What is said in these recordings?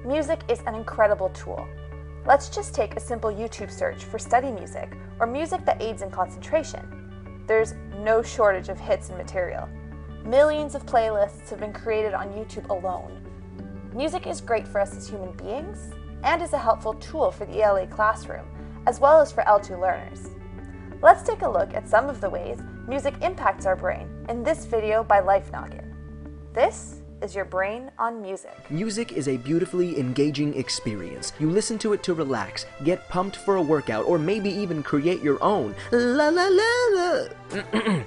Music is an incredible tool. Let's just take a simple YouTube search for study music or music that aids in concentration. There's no shortage of hits and material. Millions of playlists have been created on YouTube alone. Music is great for us as human beings and is a helpful tool for the ELA classroom, as well as for L2 learners. Let's take a look at some of the ways music impacts our brain in this video by Life Noggin. This is your brain on music. Music is a beautifully engaging experience. You listen to it to relax, get pumped for a workout, or maybe even create your own. La la la la.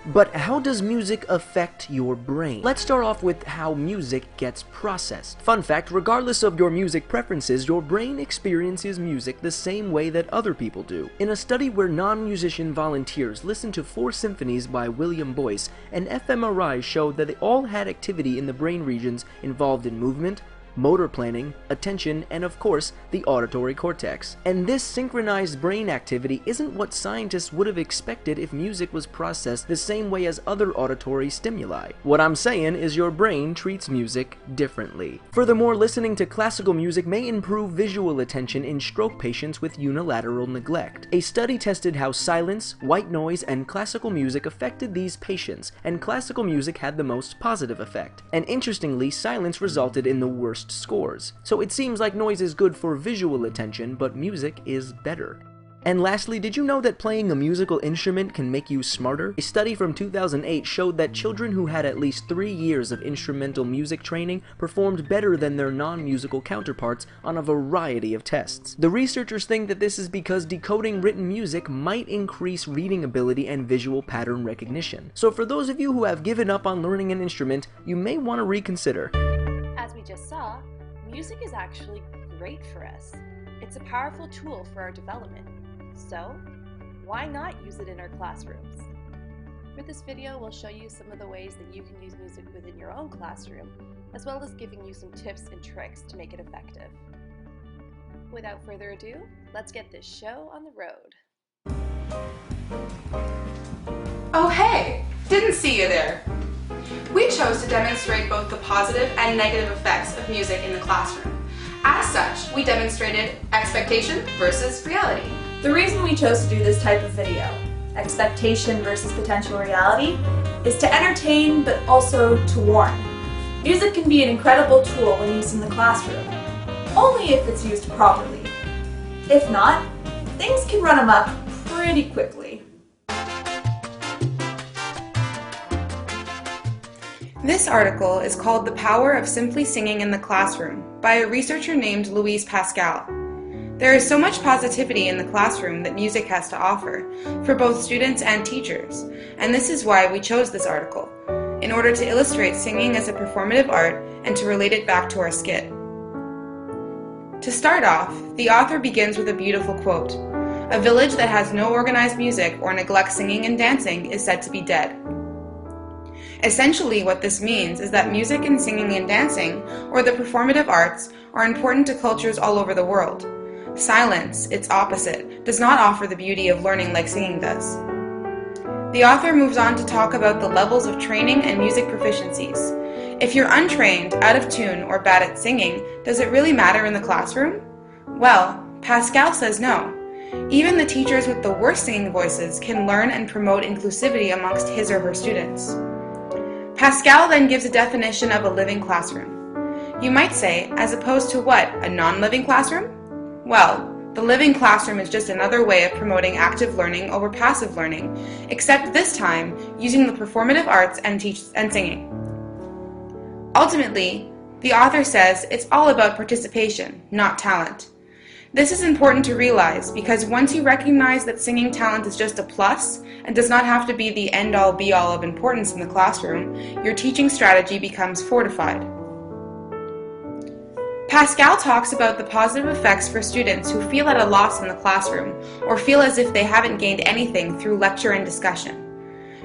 But how does music affect your brain? Let's start off with how music gets processed. Fun fact, regardless of your music preferences, your brain experiences music the same way that other people do. In a study where non-musician volunteers listened to 4 symphonies by William Boyce, an fMRI showed that they all had activity in the brain regions involved in movement, motor planning, attention, and of course, the auditory cortex. And this synchronized brain activity isn't what scientists would have expected if music was processed the same way as other auditory stimuli. What I'm saying is your brain treats music differently. Furthermore, listening to classical music may improve visual attention in stroke patients with unilateral neglect. A study tested how silence, white noise, and classical music affected these patients, and classical music had the most positive effect. And interestingly, silence resulted in the worst scores. So it seems like noise is good for visual attention, but music is better. And lastly, did you know that playing a musical instrument can make you smarter? A study from 2008 showed that children who had at least 3 years of instrumental music training performed better than their non-musical counterparts on a variety of tests. The researchers think that this is because decoding written music might increase reading ability and visual pattern recognition. So for those of you who have given up on learning an instrument, you may want to reconsider. As we just saw, music is actually great for us. It's a powerful tool for our development. So, why not use it in our classrooms? For this video, we'll show you some of the ways that you can use music within your own classroom, as well as giving you some tips and tricks to make it effective. Without further ado, let's get this show on the road. Oh hey! Didn't see you there! We chose to demonstrate both the positive and negative effects of music in the classroom. As such, we demonstrated expectation versus reality. The reason we chose to do this type of video, expectation versus potential reality, is to entertain but also to warn. Music can be an incredible tool when used in the classroom, only if it's used properly. If not, things can run amok pretty quickly. This article is called The Power of Simply Singing in the Classroom by a researcher named Louise Pascal. There is so much positivity in the classroom that music has to offer, for both students and teachers, and this is why we chose this article, in order to illustrate singing as a performative art and to relate it back to our skit. To start off, the author begins with a beautiful quote: "A village that has no organized music or neglects singing and dancing is said to be dead." Essentially, what this means is that music and singing and dancing, or the performative arts, are important to cultures all over the world. Silence, its opposite, does not offer the beauty of learning like singing does. The author moves on to talk about the levels of training and music proficiencies. If you're untrained, out of tune, or bad at singing, does it really matter in the classroom? Well, Pascal says no. Even the teachers with the worst singing voices can learn and promote inclusivity amongst his or her students. Pascal then gives a definition of a living classroom. You might say, as opposed to what, a non-living classroom? Well, the living classroom is just another way of promoting active learning over passive learning, except this time using the performative arts and singing. Ultimately, the author says it's all about participation, not talent. This is important to realize because once you recognize that singing talent is just a plus and does not have to be the end-all be-all of importance in the classroom, your teaching strategy becomes fortified. Pascal talks about the positive effects for students who feel at a loss in the classroom or feel as if they haven't gained anything through lecture and discussion.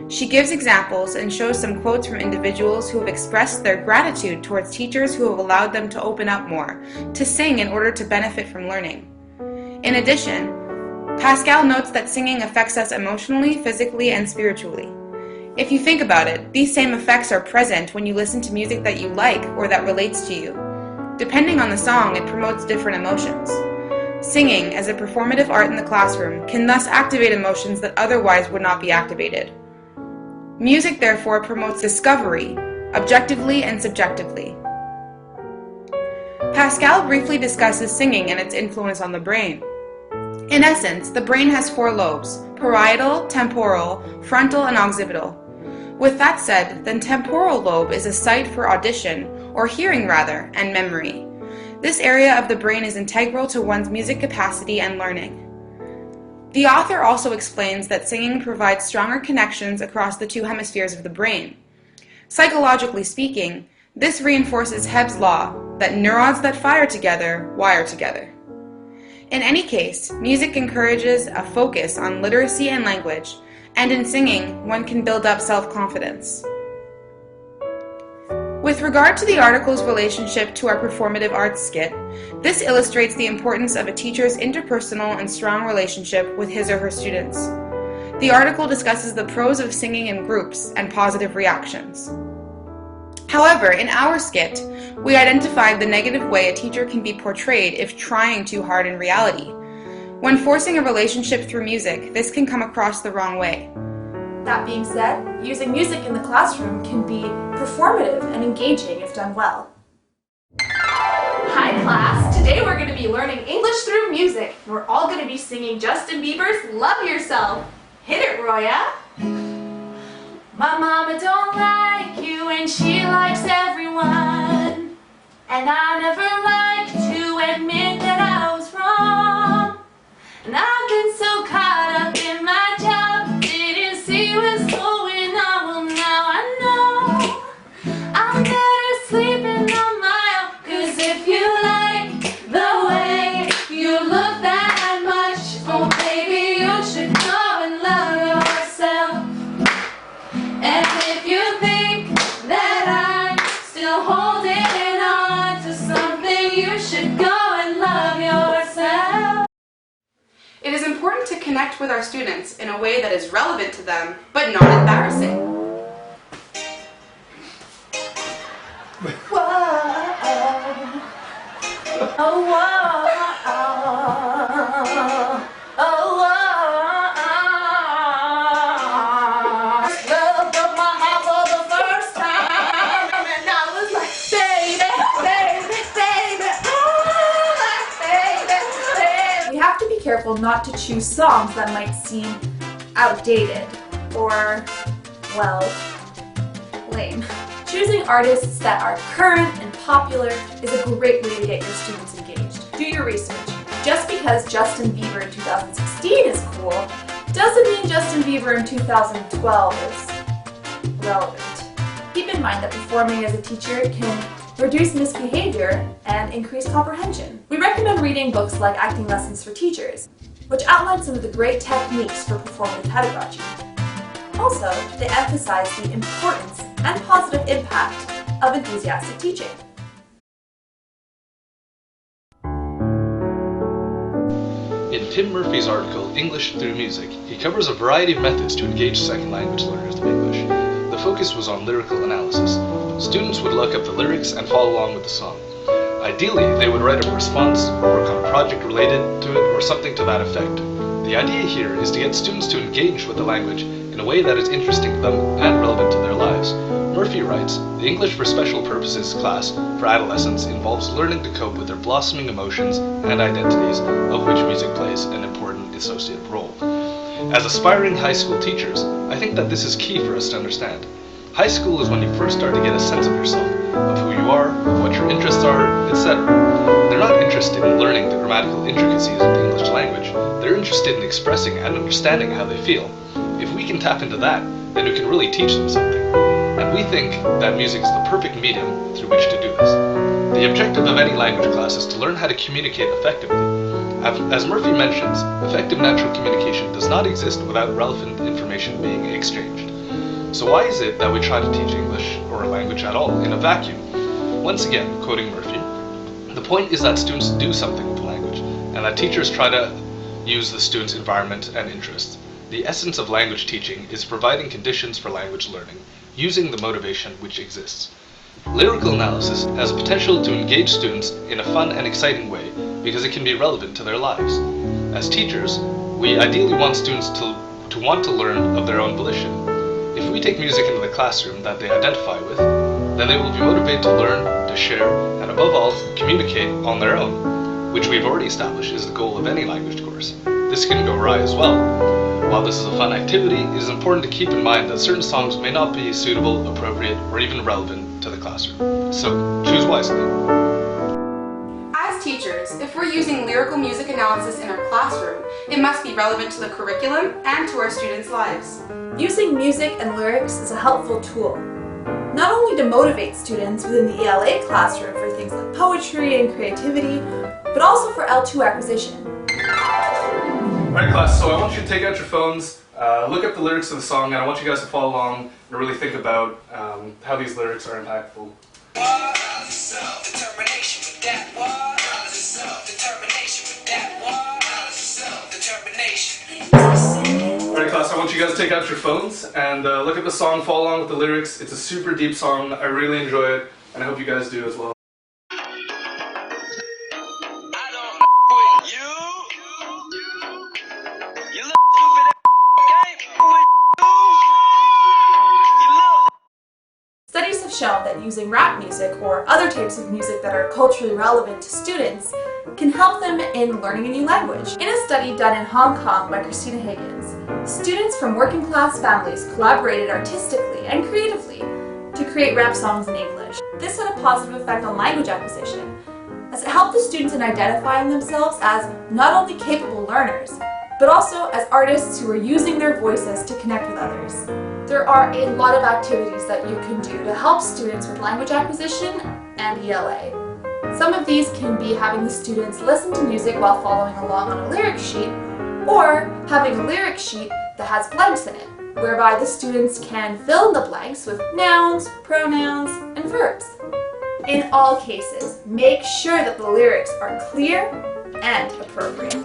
She gives examples and shows some quotes from individuals who have expressed their gratitude towards teachers who have allowed them to open up more, to sing in order to benefit from learning. In addition, Pascal notes that singing affects us emotionally, physically, and spiritually. If you think about it, these same effects are present when you listen to music that you like or that relates to you. Depending on the song, it promotes different emotions. Singing, as a performative art in the classroom, can thus activate emotions that otherwise would not be activated. Music, therefore, promotes discovery, objectively and subjectively. Pascal briefly discusses singing and its influence on the brain. In essence, the brain has 4 lobes: parietal, temporal, frontal, and occipital. With that said, the temporal lobe is a site for audition, or hearing rather, and memory. This area of the brain is integral to one's music capacity and learning. The author also explains that singing provides stronger connections across the 2 hemispheres of the brain. Psychologically speaking, this reinforces Hebb's law that neurons that fire together wire together. In any case, music encourages a focus on literacy and language, and in singing, one can build up self-confidence. With regard to the article's relationship to our performative arts skit, this illustrates the importance of a teacher's interpersonal and strong relationship with his or her students. The article discusses the pros of singing in groups and positive reactions. However, in our skit, we identified the negative way a teacher can be portrayed if trying too hard in reality. When forcing a relationship through music, this can come across the wrong way. That being said, using music in the classroom can be performative and engaging if done well. Hi class! Today we're going to be learning English through music. We're all going to be singing Justin Bieber's Love Yourself. Hit it, Roya! My mama don't like you and she likes everyone. And I never liked to admit that I was wrong. And I've been so caught up in my job, didn't see what's going on. Well, now I know I'm better sleeping on my own. 'Cause if you like the way you look that much, oh baby, you should go and love yourself. And if you think that I'm still holding on to something, you should go and love yourself. It is important to connect with our students in a way that is relevant to them, but not embarrassing. Whoa, oh, whoa, oh, whoa. Love broke my heart for the first time, and I was like, baby, baby, baby, oh, baby, baby. We have to be careful not to choose songs that might seem outdated or, well, lame. Choosing artists that are current and popular is a great way to get your students engaged. Do your research. Just because Justin Bieber in 2016 is cool, doesn't mean Justin Bieber in 2012 is relevant. Keep in mind that performing as a teacher can reduce misbehavior and increase comprehension. We recommend reading books like Acting Lessons for Teachers, which outline some of the great techniques for performative pedagogy. Also, they emphasize the importance and positive impact of enthusiastic teaching. In Tim Murphy's article, English Through Music, he covers a variety of methods to engage second language learners of English. The focus was on lyrical analysis. Students would look up the lyrics and follow along with the song. Ideally, they would write a response, or work on a project related to it, or something to that effect. The idea here is to get students to engage with the language in a way that is interesting to them and relevant to their lives. Murphy writes, the English for Special Purposes class for adolescents involves learning to cope with their blossoming emotions and identities, of which music plays an important associated role. As aspiring high school teachers, I think that this is key for us to understand. High school is when you first start to get a sense of yourself, of who you are, of what your interests are, etc. They're not interested in learning the grammatical intricacies of the English language. They're interested in expressing and understanding how they feel. If we can tap into that, then we can really teach them something. And we think that music is the perfect medium through which to do this. The objective of any language class is to learn how to communicate effectively. As Murphy mentions, effective natural communication does not exist without relevant information being exchanged. So why is it that we try to teach English, or a language at all, in a vacuum? Once again, quoting Murphy, the point is that students do something with the language, and that teachers try to use the students' environment and interests. The essence of language teaching is providing conditions for language learning, using the motivation which exists. Lyrical analysis has potential to engage students in a fun and exciting way because it can be relevant to their lives. As teachers, we ideally want students to want to learn of their own volition. If we take music into the classroom that they identify with, then they will be motivated to learn, to share, and above all, communicate on their own, which we've already established is the goal of any language course. This can go awry as well. While this is a fun activity, it is important to keep in mind that certain songs may not be suitable, appropriate, or even relevant to the classroom. So, choose wisely. As teachers, if we're using lyrical music analysis in our classroom, it must be relevant to the curriculum and to our students' lives. Using music and lyrics is a helpful tool, not only to motivate students within the ELA classroom for things like poetry and creativity, but also for L2 acquisition. Alright class, so I want you to take out your phones, look up the lyrics of the song, and I want you guys to follow along and really think about how these lyrics are impactful. Alright class, I want you guys to take out your phones and look at the song, follow along with the lyrics. It's a super deep song, I really enjoy it, and I hope you guys do as well. Studies have shown that using rap music or other types of music that are culturally relevant to students can help them in learning a new language. In a study done in Hong Kong by Christina Higgins, students from working class families collaborated artistically and creatively to create rap songs in English. This had a positive effect on language acquisition, as it helped the students in identifying themselves as not only capable learners, but also as artists who are using their voices to connect with others. There are a lot of activities that you can do to help students with language acquisition and ELA. Some of these can be having the students listen to music while following along on a lyric sheet, or having a lyric sheet that has blanks in it, whereby the students can fill in the blanks with nouns, pronouns, and verbs. In all cases, make sure that the lyrics are clear and appropriate.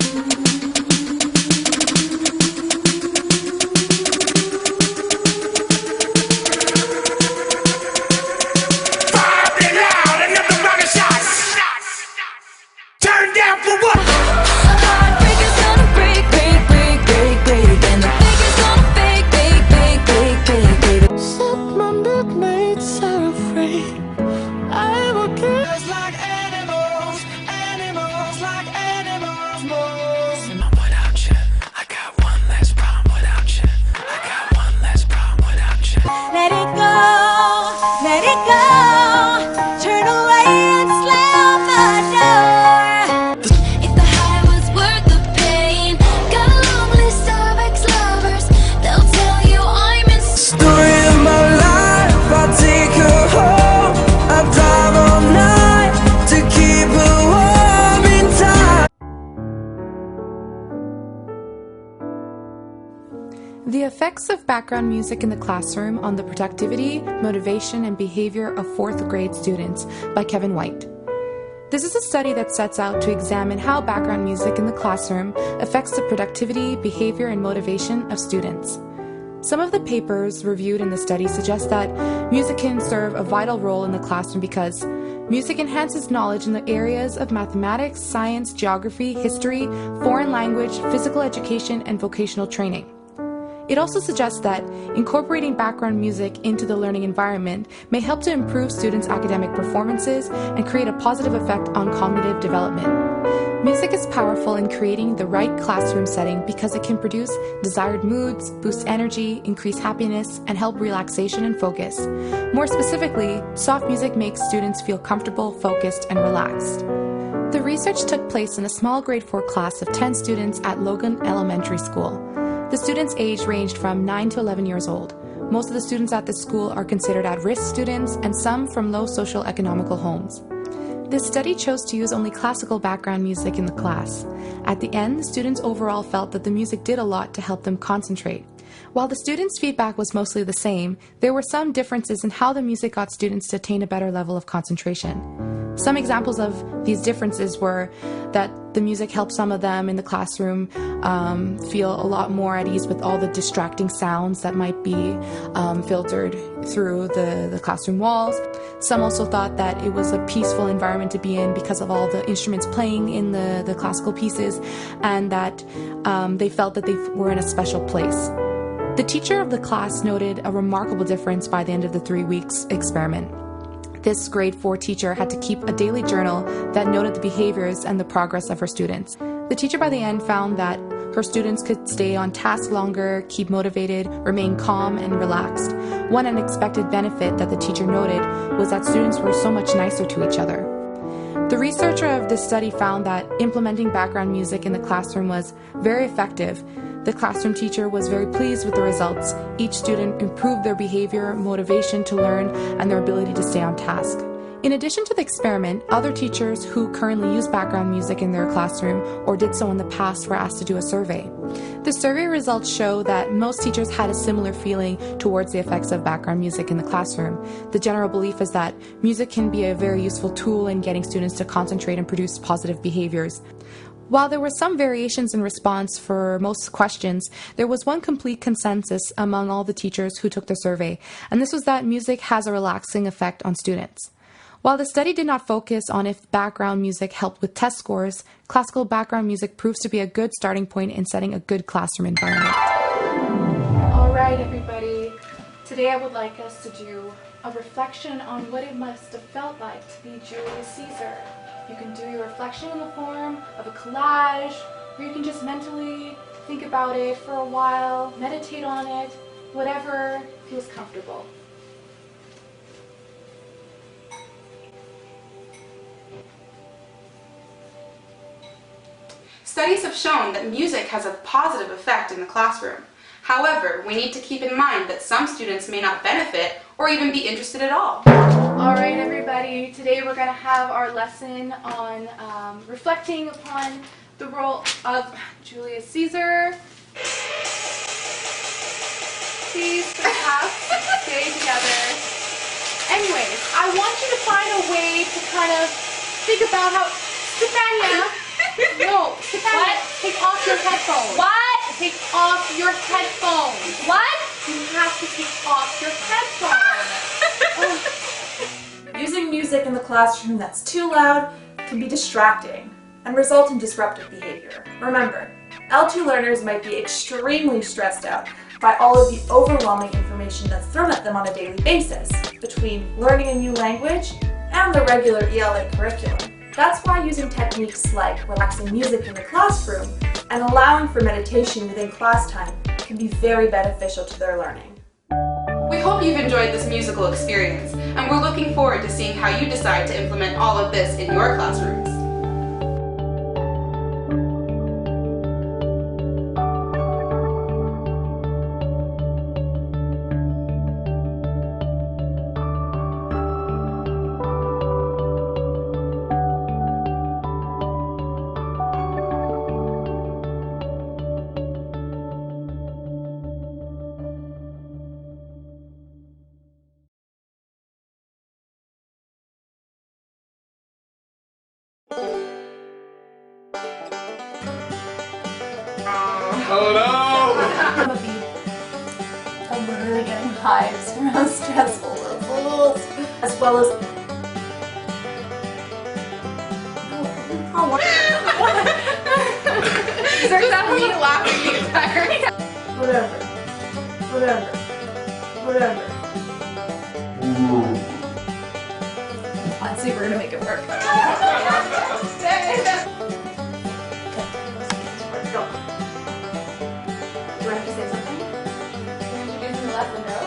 The effects of background music in the classroom on the productivity, motivation, and behavior of 4th grade students by Kevin White. This is a study that sets out to examine how background music in the classroom affects the productivity, behavior, and motivation of students. Some of the papers reviewed in the study suggest that music can serve a vital role in the classroom because music enhances knowledge in the areas of mathematics, science, geography, history, foreign language, physical education, and vocational training. It also suggests that incorporating background music into the learning environment may help to improve students' academic performances and create a positive effect on cognitive development. Music is powerful in creating the right classroom setting because it can produce desired moods, boost energy, increase happiness, and help relaxation and focus. More specifically, soft music makes students feel comfortable, focused, and relaxed. The research took place in a small grade 4 class of 10 students at Logan Elementary School. The students' age ranged from 9 to 11 years old. Most of the students at this school are considered at-risk students, and some from low social economical homes. This study chose to use only classical background music in the class. At the end, the students overall felt that the music did a lot to help them concentrate. While the students' feedback was mostly the same, there were some differences in how the music got students to attain a better level of concentration. Some examples of these differences were that the music helped some of them in the classroom feel a lot more at ease with all the distracting sounds that might be filtered through the classroom walls. Some also thought that it was a peaceful environment to be in because of all the instruments playing in the classical pieces, and that they felt that they were in a special place. The teacher of the class noted a remarkable difference by the end of the 3 weeks experiment. This grade 4 teacher had to keep a daily journal that noted the behaviors and the progress of her students. The teacher by the end found that her students could stay on task longer, keep motivated, remain calm and relaxed. One unexpected benefit that the teacher noted was that students were so much nicer to each other. The researcher of this study found that implementing background music in the classroom was very effective. The classroom teacher was very pleased with the results. Each student improved their behavior, motivation to learn, and their ability to stay on task. In addition to the experiment, other teachers who currently use background music in their classroom or did so in the past were asked to do a survey. The survey results show that most teachers had a similar feeling towards the effects of background music in the classroom. The general belief is that music can be a very useful tool in getting students to concentrate and produce positive behaviors. While there were some variations in response for most questions, there was one complete consensus among all the teachers who took the survey, and this was that music has a relaxing effect on students. While the study did not focus on if background music helped with test scores, classical background music proves to be a good starting point in setting a good classroom environment. All right, everybody. Today I would like us to do a reflection on what it must have felt like to be Julius Caesar. You can do your reflection in the form of a collage, or you can just mentally think about it for a while, meditate on it, whatever feels comfortable. Studies have shown that music has a positive effect in the classroom. However, we need to keep in mind that some students may not benefit or even be interested at all. All right, everybody. Today we're going to have our lesson on reflecting upon the role of Julius Caesar. Please, perhaps, stay together. Anyways, I want you to find a way to kind of think about how... Stefania! No, Stefania, what? Take off your headphones. What? Take off your headphones. What? You have to take off your headphones. Using music in the classroom that's too loud can be distracting and result in disruptive behavior. Remember, L2 learners might be extremely stressed out by all of the overwhelming information that's thrown at them on a daily basis between learning a new language and the regular ELA curriculum. That's why using techniques like relaxing music in the classroom and allowing for meditation within class time can be very beneficial to their learning. We hope you've enjoyed this musical experience, and we're looking forward to seeing how you decide to implement all of this in your classrooms. Oh no! I'm really getting hives from how stressful this is, as well as... There's that me laughing the entire time. Whatever. Let's see if we're gonna make it work.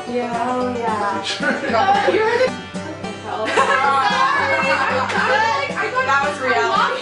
Yeah, oh yeah. That was reality.